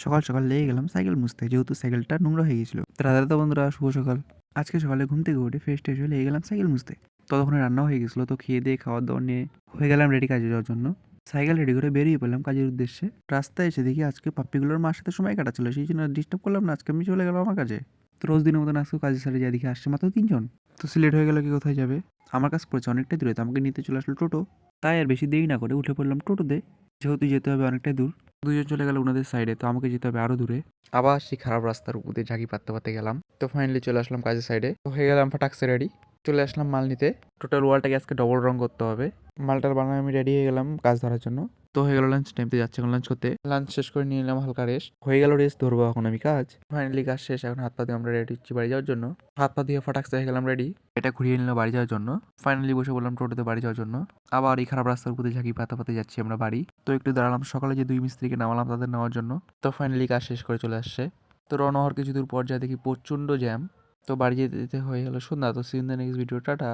সকাল সকাল লেগে গেলাম সাইকেল মুছতে, যেহেতু সাইকেলটা নোংরা হয়ে গেছিল। তো রাধা বন্ধুরা, শুভ সকাল। আজকে সকালে ঘুম থেকে উঠে ফ্রেশ ট্রেশ হয়ে লেগে গেলাম সাইকেল মুছতে। ততক্ষণে রান্নাও হয়ে গেছিলো, তো খেয়ে দিয়ে খাওয়ার দাওয়ার নিয়ে হয়ে গেলাম রেডি কাজে যাওয়ার জন্য। সাইকেল রেডি করে বেরিয়ে পড়লাম কাজের উদ্দেশ্যে। রাস্তায় এসে দেখি আজকে পাপ্পিগুলোর মার সাথে সময় কাটাচ্ছিল, সেই জন্য ডিস্টার্ব করলাম না, আজকে আমি চলে গেলাম আমার কাজে। তো রোজ দিনের মতন আজকে কাজে সারে যা দেখি আসছে মাত্র 3 জন। তো সিলেট হয়ে গেল, কি কোথায় যাবে? আমার কাজ পড়েছে অনেকটাই দূরে, তো আমাকে নিতে চলে আসলো টোটো। তাই আর বেশি দেরি না করে উঠে পড়লাম টোটোতে, যেহেতু যেতে হবে অনেকটাই দূর। দুজন চলে গেল ওনাদের সাইডে, তো আমাকে যেতে হবে আরো দূরে। আবার সেই খারাপ রাস্তার উপর দিয়ে ঝাঁকি পাততে পাততে গেলাম। তো ফাইনালি চলে আসলাম কাজের সাইডে, তো হয়ে গেলাম ফাটাকসে রেডি। চলে আসলাম মাল নিতে। টোটাল ওয়ালটাকে আজকে ডবল রং করতে হবে। মালটার বানায় আমি রেডি হয়ে গেলাম কাজ ধরার জন্য। তো হয়ে গেল লাঞ্চ টাইমতে যাচ্ছে এখন লাঞ্চ করতে। লাঞ্চ শেষ করে নিয়ে নিলাম হালকা রেস্ট, হয়ে গেল রেস্ট ধরবো এখন আমি কাজ। ফাইনালি কাজ শেষ, এখন হাত পা দিয়ে আমরা রেডি হচ্ছি বাড়ি যাওয়ার জন্য। হাত পা দিয়ে ফাটাকসে হয়ে গেলাম রেডি। এটা ঘুরিয়ে নিলাম বাড়ি যাওয়ার জন্য। ফাইনালি বসে বললাম টোটোতে বাড়ি যাওয়ার জন্য। আবার এই খারাপ রাস্তার উপরে ঝাঁকি পাতা পাতে যাচ্ছি আমরা বাড়ি। তো একটু দাঁড়ালাম, সকালে যে 2 মিস্ত্রিকে নামালাম তাদের নেওয়ার জন্য। তো ফাইনালি কাজ শেষ করে চলে আসছে। তো রওনা হওয়ার কিছু দূর পর যা দেখি প্রচণ্ড জ্যাম। তো বাড়ি যেতে যেতে হয়ে গেল সন্ধ্যা। তো seen the next video, tata.